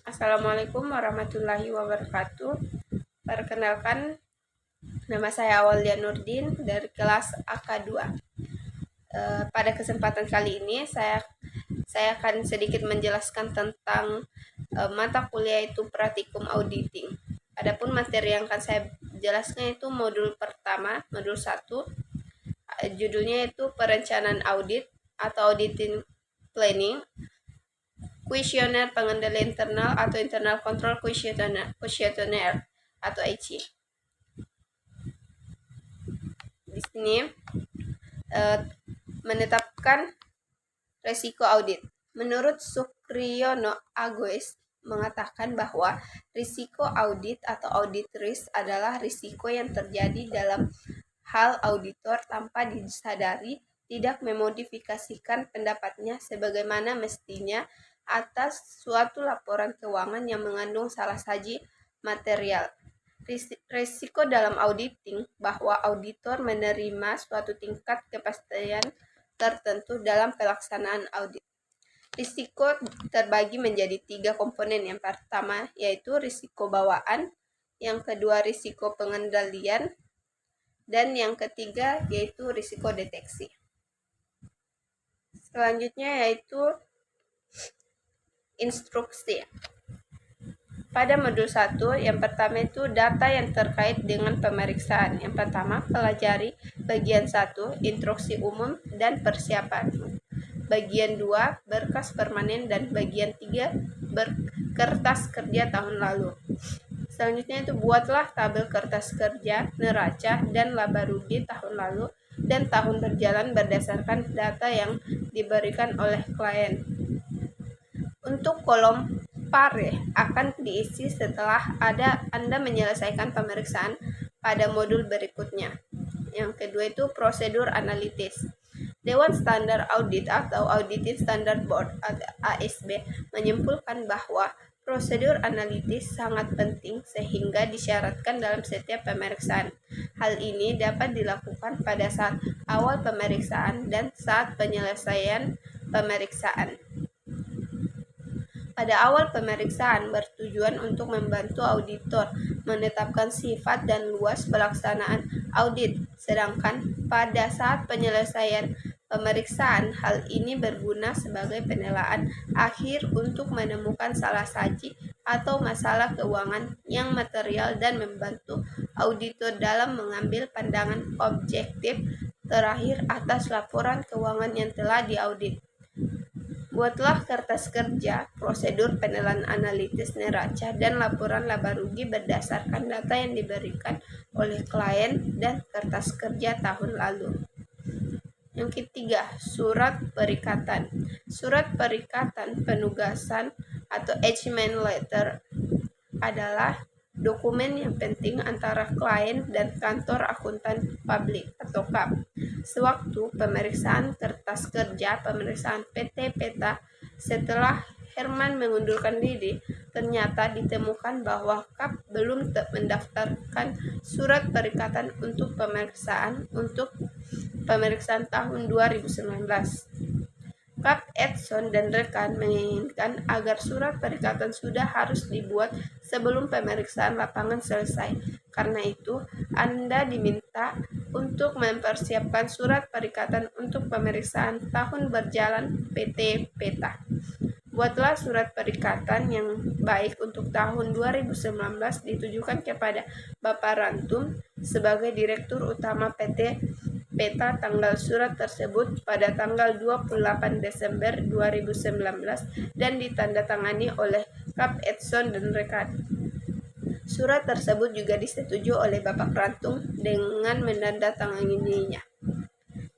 Assalamualaikum warahmatullahi wabarakatuh. Perkenalkan, nama saya Aulia Nurdin dari kelas AK2. Pada kesempatan kali ini saya akan sedikit menjelaskan tentang mata kuliah itu praktikum auditing. Adapun materi yang akan saya jelaskan itu modul pertama, modul 1. Judulnya itu perencanaan audit atau auditing planning, kuesioner pengendali internal atau internal control questionnaire atau IC. Di sini menetapkan resiko audit. Menurut Sukriyono Agoes mengatakan bahwa risiko audit atau audit risk adalah risiko yang terjadi dalam hal auditor tanpa disadari tidak memodifikasikan pendapatnya sebagaimana mestinya atas suatu laporan keuangan yang mengandung salah saji material. Risiko dalam auditing bahwa auditor menerima suatu tingkat kepastian tertentu dalam pelaksanaan audit. Risiko terbagi menjadi 3 komponen. Yang pertama yaitu risiko bawaan, yang kedua risiko pengendalian, dan yang ketiga yaitu risiko deteksi. Selanjutnya yaitu instruksi. Pada modul 1, yang pertama itu data yang terkait dengan pemeriksaan. Yang pertama, pelajari bagian 1, instruksi umum dan persiapan. Bagian 2, berkas permanen, dan bagian 3, kertas kerja tahun lalu. Selanjutnya itu buatlah tabel kertas kerja, neraca, dan laba rugi tahun lalu dan tahun berjalan berdasarkan data yang diberikan oleh klien. Untuk kolom pare akan diisi setelah Anda menyelesaikan pemeriksaan pada modul berikutnya. Yang kedua itu prosedur analitis. Dewan Standar Audit atau Auditing Standard Board atau ASB menyimpulkan bahwa prosedur analitis sangat penting sehingga disyaratkan dalam setiap pemeriksaan. Hal ini dapat dilakukan pada saat awal pemeriksaan dan saat penyelesaian pemeriksaan. Pada awal pemeriksaan bertujuan untuk membantu auditor menetapkan sifat dan luas pelaksanaan audit, sedangkan pada saat penyelesaian pemeriksaan hal ini berguna sebagai penilaian akhir untuk menemukan salah saji atau masalah keuangan yang material dan membantu auditor dalam mengambil pandangan objektif terakhir atas laporan keuangan yang telah diaudit. Buatlah kertas kerja, prosedur penilaian analitis neraca, dan laporan laba rugi berdasarkan data yang diberikan oleh klien dan kertas kerja tahun lalu. Yang ketiga, surat perikatan. Surat perikatan penugasan atau achievement letter adalah dokumen yang penting antara klien dan kantor akuntan publik atau KAP. Sewaktu pemeriksaan kertas kerja pemeriksaan PT Peta, setelah Herman mengundurkan diri, ternyata ditemukan bahwa KAP belum mendaftarkan surat perikatan untuk pemeriksaan tahun 2019. KAP Edson dan rekan menginginkan agar surat perikatan sudah harus dibuat sebelum pemeriksaan lapangan selesai. Karena itu, Anda diminta untuk mempersiapkan surat perikatan untuk pemeriksaan tahun berjalan PT Peta. Buatlah surat perikatan yang baik untuk tahun 2019 ditujukan kepada Bapak Rantum sebagai Direktur Utama PT Peta. Tanggal surat tersebut pada tanggal 28 Desember 2019 dan ditandatangani oleh KAP Edson dan rekan. Surat tersebut juga disetujui oleh Bapak Rantum dengan menandatanganinya.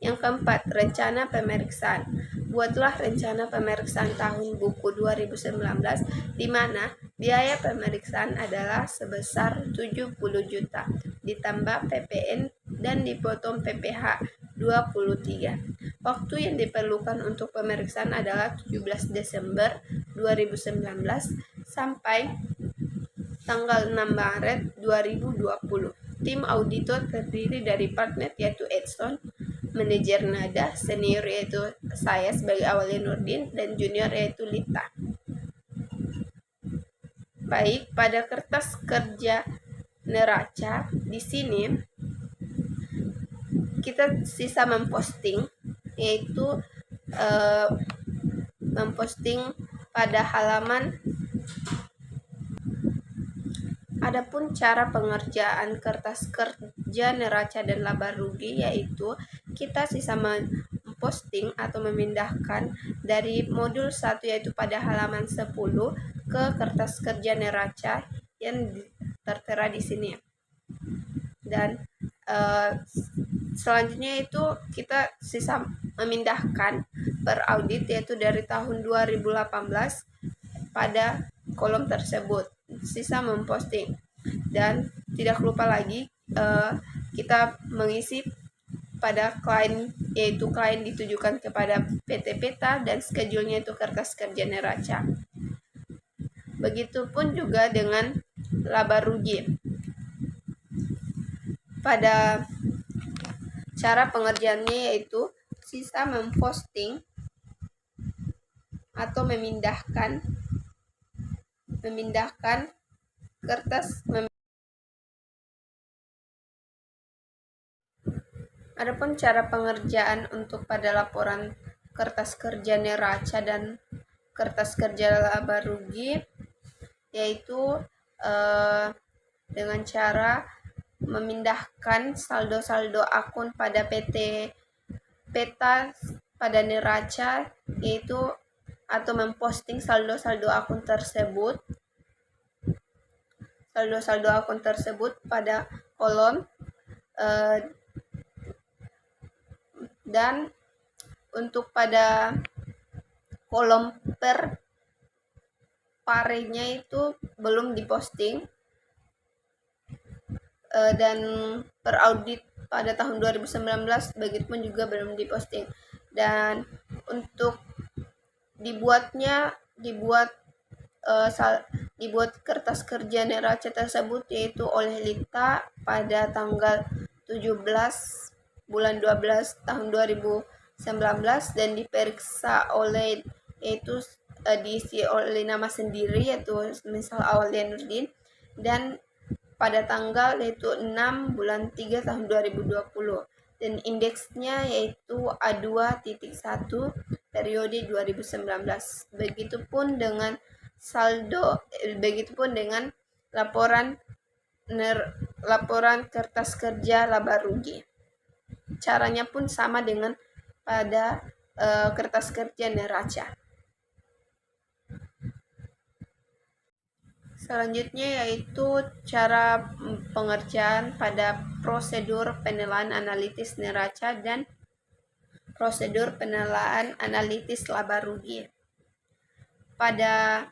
Yang keempat, rencana pemeriksaan. Buatlah rencana pemeriksaan tahun buku 2019 di mana biaya pemeriksaan adalah sebesar 70 juta ditambah PPN dan dipotong PPh 23. Waktu yang diperlukan untuk pemeriksaan adalah 17 Desember 2019 sampai tanggal 6 Maret 2020. Tim auditor terdiri dari partner yaitu Edson, manajer Nada, senior yaitu saya sebagai Aulia Nurdin, dan junior yaitu Lita. Baik, pada kertas kerja neraca di sini kita sisa memposting, yaitu eh, memposting pada halaman. Adapun cara pengerjaan kertas kerja neraca dan laba rugi, yaitu kita sisa memposting atau memindahkan dari modul 1, yaitu pada halaman 10 ke kertas kerja neraca yang tertera di sini. Dan selanjutnya itu kita sisa memindahkan per audit, yaitu dari tahun 2018 pada kolom tersebut, sisa memposting. Dan tidak lupa lagi kita mengisi pada klien, yaitu klien ditujukan kepada PT Peta dan schedule-nya itu kertas kerja neraca. Begitupun juga dengan laba rugi. Pada cara pengerjaannya yaitu sisa memposting atau memindahkan kertas. Adapun cara pengerjaan untuk pada laporan kertas kerja neraca dan kertas kerja laba rugi, yaitu dengan cara memindahkan saldo-saldo akun pada PT Peta pada neraca, yaitu atau memposting saldo-saldo akun tersebut pada kolom, dan untuk pada kolom per parenya itu belum diposting, dan per audit pada tahun 2019 begitupun juga belum diposting. Dan untuk dibuat kertas kerja neraca tersebut yaitu oleh Lita pada tanggal 17 bulan 12 tahun 2019 dan diperiksa oleh yaitu diisi oleh nama sendiri, yaitu misal Aulia Nurdin, dan pada tanggal yaitu 6 bulan 3 tahun 2020, dan indeksnya yaitu A2.1 periode 2019. Begitupun dengan laporan kertas kerja laba rugi. Caranya pun sama dengan pada kertas kerja neraca. Selanjutnya yaitu cara pengerjaan pada prosedur penilaian analitis neraca dan prosedur penilaian analitis laba rugi. Pada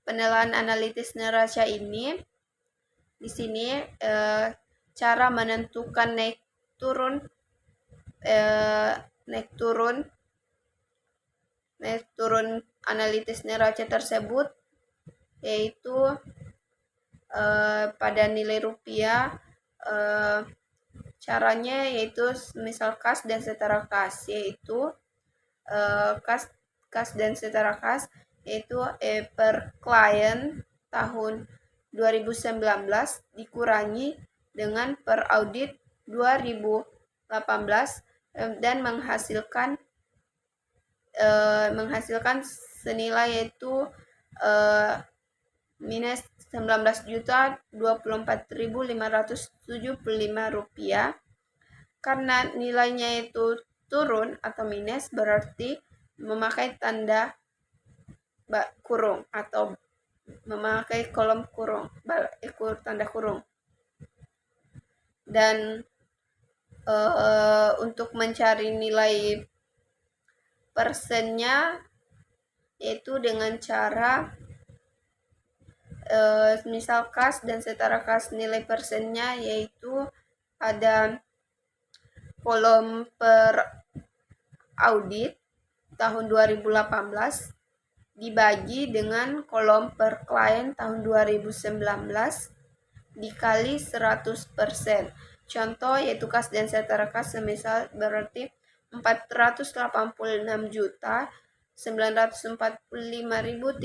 penilaian analitis neraca ini, di sini cara menentukan naik turun analitis neraca tersebut, yaitu pada nilai rupiah. Caranya yaitu misal kas dan setara kas, yaitu kas dan setara kas yaitu per klien tahun 2019 dikurangi dengan per audit 2018 dan menghasilkan senilai yaitu minus 19.024.575 rupiah. Karena nilainya itu turun atau minus, berarti memakai tanda kurung atau memakai kolom kurung, tanda kurung. Dan untuk mencari nilai persennya yaitu dengan cara misal kas dan setara kas, nilai persennya yaitu ada kolom per audit tahun 2018 dibagi dengan kolom per klien tahun 2019 dikali 100%. Contoh yaitu kas dan setara kas semisal berarti 486 juta Rp945.350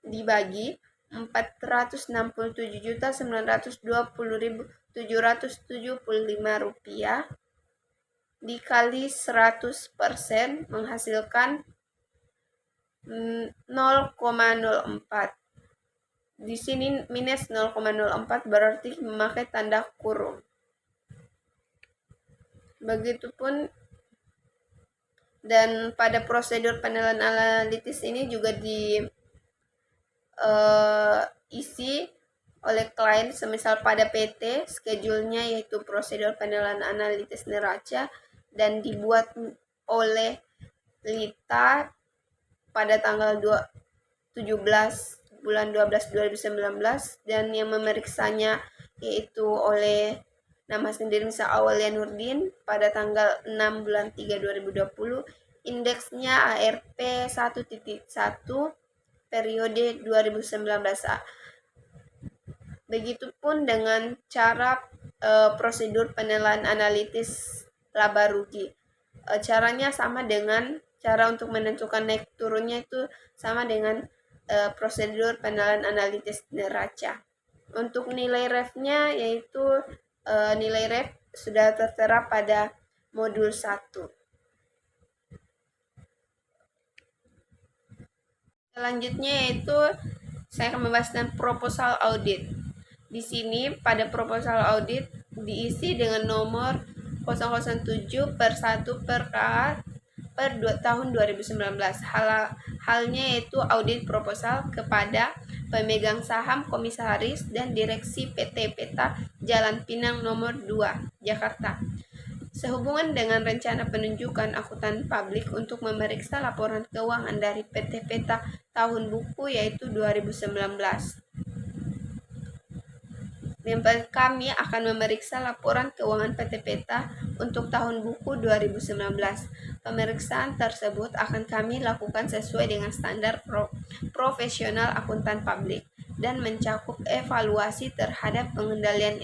dibagi 467.920.775 dikali 100% menghasilkan 0,04. Di sini minus 0,04 berarti memakai tanda kurung. Begitupun dan pada prosedur penilaian analitis ini juga diisi oleh klien, semisal pada PT schedule-nya yaitu prosedur penilaian analitis neraca dan dibuat oleh Lita pada tanggal 17 bulan 12 2019 dan yang memeriksanya yaitu oleh nama sendiri misal Awalia Nurdin pada tanggal 6 bulan 3 2020. Indeksnya ARP 1.1 periode 2019A. Begitupun dengan cara prosedur penilaian analitis laba rugi. Caranya sama dengan cara untuk menentukan naik turunnya itu sama dengan prosedur penilaian analitis neraca. Untuk nilai REF-nya yaitu nilai REF sudah tertera pada modul 1. Selanjutnya yaitu saya akan membahas tentang proposal audit. Di sini pada proposal audit diisi dengan nomor 007 per 1 per K per tahun 2019. Halnya yaitu audit proposal kepada pemegang saham, komisaris, dan direksi PT Peta Jalan Pinang nomor 2, Jakarta. Sehubungan dengan rencana penunjukan akuntan publik untuk memeriksa laporan keuangan dari PT Peta tahun buku yaitu 2019. Kami akan memeriksa laporan keuangan PT Peta untuk tahun buku 2019. Pemeriksaan tersebut akan kami lakukan sesuai dengan standar profesional akuntan publik dan mencakup evaluasi terhadap pengendalian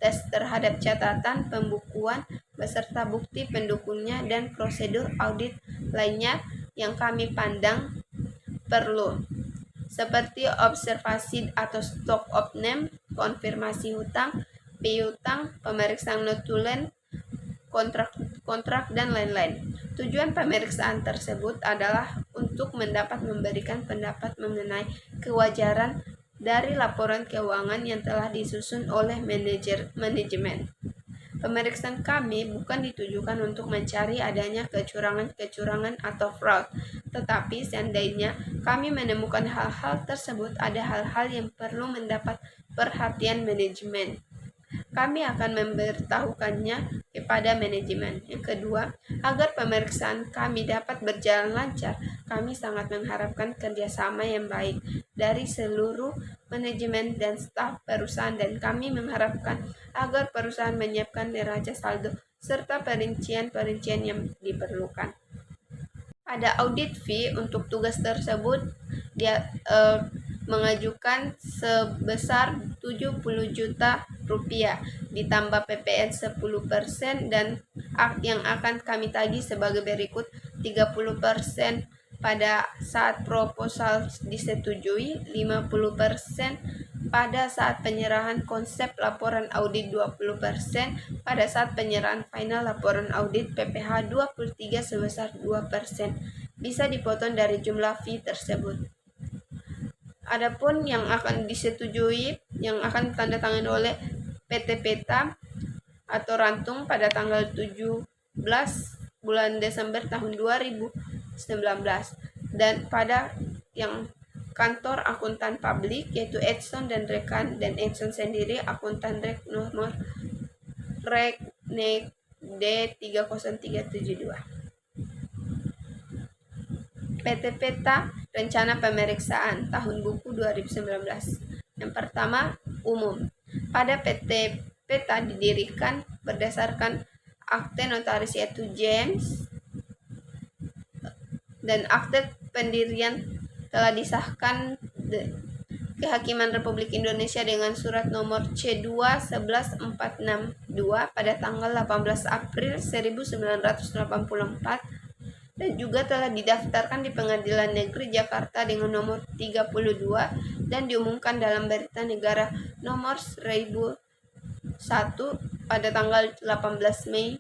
tes terhadap catatan pembukuan beserta bukti pendukungnya dan prosedur audit lainnya yang kami pandang perlu, seperti observasi atau stock of name, konfirmasi hutang, piutang, pemeriksaan notulen, kontrak dan lain-lain. Tujuan pemeriksaan tersebut adalah untuk memberikan pendapat mengenai kewajaran dari laporan keuangan yang telah disusun oleh manajemen. Pemeriksaan kami bukan ditujukan untuk mencari adanya kecurangan atau fraud, tetapi seandainya kami menemukan hal-hal tersebut, ada hal-hal yang perlu mendapat perhatian manajemen, kami akan memberitahukannya kepada manajemen. Yang kedua, agar pemeriksaan kami dapat berjalan lancar, kami sangat mengharapkan kerjasama yang baik dari seluruh manajemen dan staf perusahaan, dan kami mengharapkan agar perusahaan menyiapkan neraca saldo serta perincian-perincian yang diperlukan. Pada audit fee untuk tugas tersebut dia mengajukan sebesar 70 juta rupiah ditambah PPN 10% dan yang akan kami tagih sebagai berikut: 30% pada saat proposal disetujui, 50% pada saat penyerahan konsep laporan audit, 20% pada saat penyerahan final laporan audit PPH, 23 sebesar 2%. Bisa dipotong dari jumlah fee tersebut. Adapun yang akan disetujui, yang akan tanda tangan oleh PT Peta atau Rantung pada tanggal 17 bulan Desember tahun 2019, dan pada yang kantor akuntan publik yaitu Edson dan rekan, dan Edson sendiri akuntan nomor rek D30372. PT Peta rencana pemeriksaan tahun buku 2019. Yang pertama, umum. Pada PT Peta didirikan berdasarkan akte notaris yaitu James, dan akte pendirian telah disahkan Kehakiman Republik Indonesia dengan surat nomor C2-11462 pada tanggal 18 April 1984 dan juga telah didaftarkan di Pengadilan Negeri Jakarta dengan nomor 32 dan diumumkan dalam Berita Negara nomor 1001 pada tanggal 18 Mei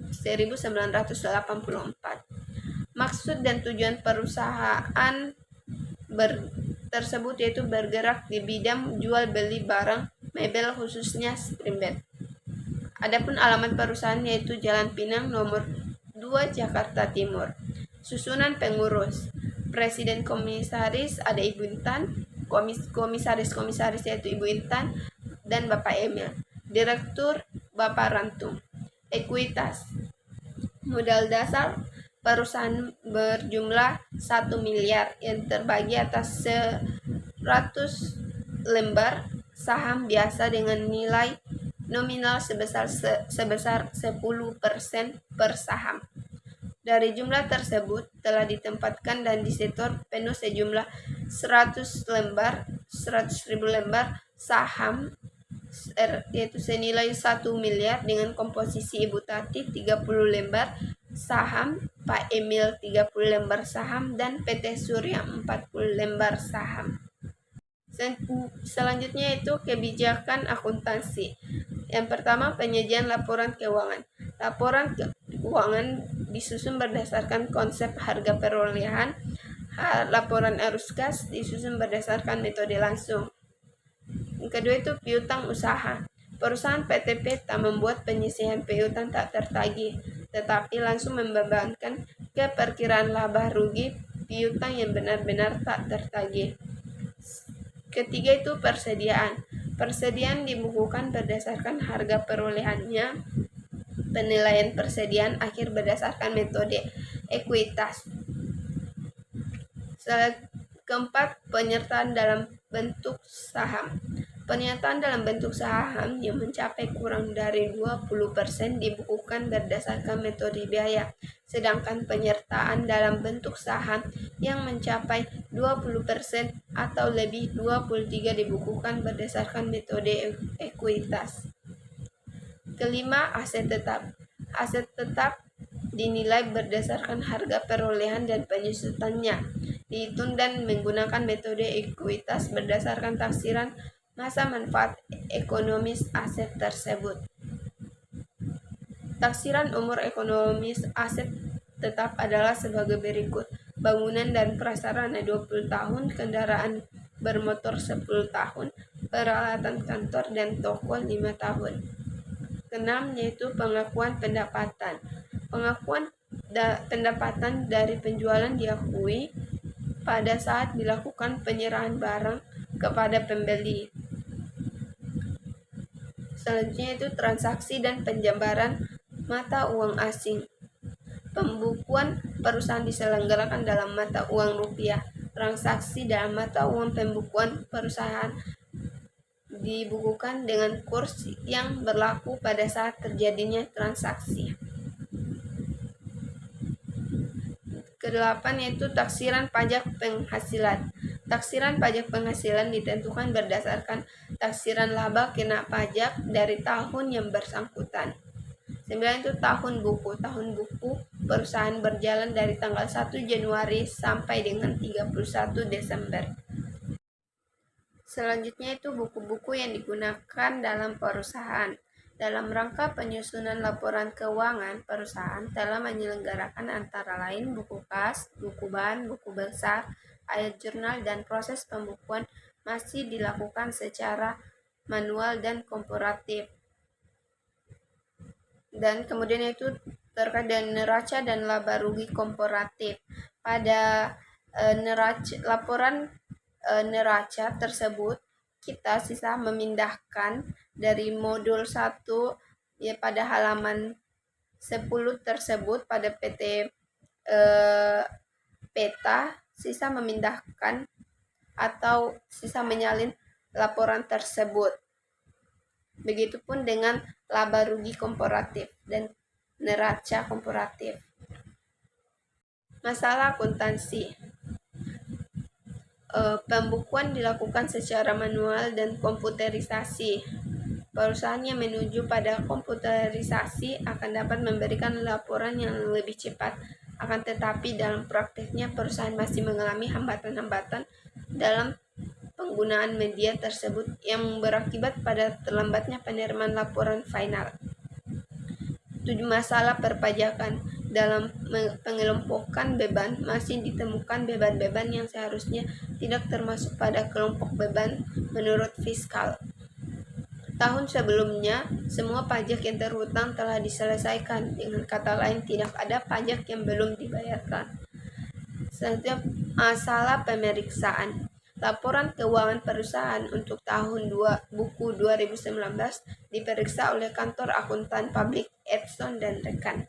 1984. Maksud dan tujuan perusahaan tersebut yaitu bergerak di bidang jual beli barang mebel khususnya spring bed. Adapun alamat perusahaan yaitu Jalan Pinang nomor 2 Jakarta Timur. Susunan pengurus: Presiden Komisaris ada Ibu Intan, Komisaris yaitu Ibu Intan dan Bapak Emil. Direktur Bapak Rantung. Ekuitas: modal dasar perusahaan berjumlah 1 miliar yang terbagi atas 100 lembar saham biasa dengan nilai nominal sebesar 10% per saham. Dari jumlah tersebut telah ditempatkan dan disetor penuh sejumlah 100.000 lembar saham yaitu senilai 1 miliar dengan komposisi Ibu Tati 30 lembar saham, Pak Emil 30 lembar saham, dan PT Surya 40 lembar saham. Selanjutnya itu kebijakan akuntansi. Yang pertama, penyajian laporan keuangan. Laporan keuangan disusun berdasarkan konsep harga perolehan. Laporan arus kas disusun berdasarkan metode langsung. Yang kedua itu piutang usaha. Perusahaan PTP tak membuat penyisihan piutang tak tertagih, tetapi langsung membebankan ke perkiraan laba rugi piutang yang benar-benar tak tertagih. Ketiga itu persediaan. Persediaan dibukukan berdasarkan harga perolehannya. Penilaian persediaan akhir berdasarkan metode ekuitas. Keempat, penyertaan dalam bentuk saham. Penyertaan dalam bentuk saham yang mencapai kurang dari 20% dibukukan berdasarkan metode biaya, sedangkan penyertaan dalam bentuk saham yang mencapai 20% atau lebih 23 dibukukan berdasarkan metode ekuitas. Kelima, aset tetap. Aset tetap dinilai berdasarkan harga perolehan dan penyusutannya, dihitung dan menggunakan metode ekuitas berdasarkan taksiran masa manfaat ekonomis aset tersebut. Taksiran umur ekonomis aset tetap adalah sebagai berikut: bangunan dan prasarana 20 tahun, kendaraan bermotor 10 tahun, peralatan kantor dan toko 5 tahun. Keenam, yaitu pengakuan pendapatan. Pengakuan pendapatan dari penjualan diakui pada saat dilakukan penyerahan barang kepada pembeli. Selanjutnya itu transaksi dan penjambaran mata uang asing. Pembukuan perusahaan diselenggarakan dalam mata uang rupiah. Transaksi dalam mata uang pembukuan perusahaan dibukukan dengan kurs yang berlaku pada saat terjadinya transaksi. Kedelapan yaitu taksiran pajak penghasilan. Taksiran pajak penghasilan ditentukan berdasarkan taksiran laba kena pajak dari tahun yang bersangkutan. 9 itu tahun buku. Tahun buku perusahaan berjalan dari tanggal 1 Januari sampai dengan 31 Desember. Selanjutnya itu buku-buku yang digunakan dalam perusahaan. Dalam rangka penyusunan laporan keuangan, perusahaan telah menyelenggarakan antara lain buku kas, buku ban, buku besar, ayat jurnal, dan proses pembukuan masih dilakukan secara manual dan komparatif. Dan kemudian itu terkait dengan neraca dan laba rugi komparatif. Pada laporan neraca tersebut kita sisa memindahkan dari modul 1 ya pada halaman 10 tersebut pada PT peta sisa memindahkan atau sisa menyalin laporan tersebut. Begitupun dengan laba rugi komparatif dan neraca komparatif. Masalah akuntansi. Pembukuan dilakukan secara manual dan komputerisasi. Perusahaan yang menuju pada komputerisasi akan dapat memberikan laporan yang lebih cepat. Akan tetapi dalam praktiknya perusahaan masih mengalami hambatan-hambatan dalam penggunaan media tersebut yang berakibat pada terlambatnya penerimaan laporan final. 7. Masalah perpajakan. Dalam pengelompokan beban, masih ditemukan beban-beban yang seharusnya tidak termasuk pada kelompok beban menurut fiskal. Tahun sebelumnya, semua pajak yang terhutang telah diselesaikan. Dengan kata lain, tidak ada pajak yang belum dibayarkan. Setiap masalah pemeriksaan. Laporan keuangan perusahaan untuk tahun buku 2019 diperiksa oleh kantor akuntan publik Edson dan rekan.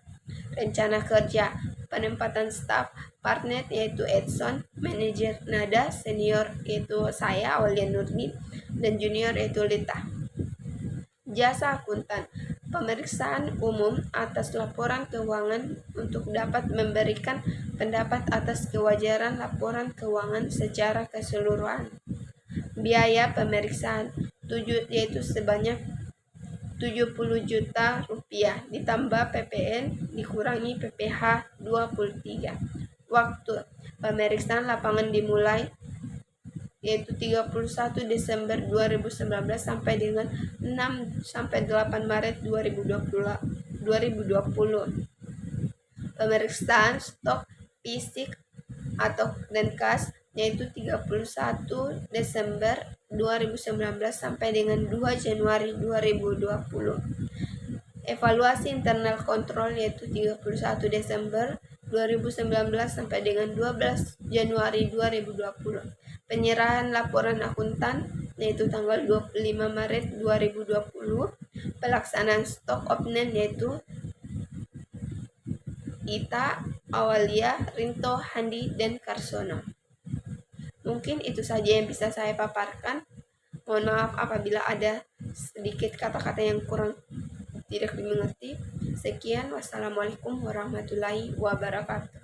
Rencana kerja, penempatan staf, partner yaitu Edson, manajer Nada, senior yaitu saya Aulia Nurdin, dan junior yaitu Lita. Jasa akuntan, pemeriksaan umum atas laporan keuangan untuk dapat memberikan pendapat atas kewajaran laporan keuangan secara keseluruhan. Biaya pemeriksaan yaitu sebanyak 70 juta rupiah ditambah PPN dikurangi PPh 23. Waktu pemeriksaan lapangan dimulai yaitu 31 Desember 2019 sampai dengan 6 sampai 8 Maret 2020. Pemeriksaan stok fisik atau dan kas yaitu 31 Desember 2019 sampai dengan 2 Januari 2020. Evaluasi internal kontrol yaitu 31 Desember 2019 sampai dengan 12 Januari 2020. Penyerahan laporan akuntan yaitu tanggal 25 Maret 2020. Pelaksanaan stok opnen yaitu Ita, Awalia, Rinto, Handi, dan Karsono. Mungkin itu saja yang bisa saya paparkan. Mohon maaf apabila ada sedikit kata-kata yang kurang tidak dimengerti. Sekian, wassalamualaikum warahmatullahi wabarakatuh.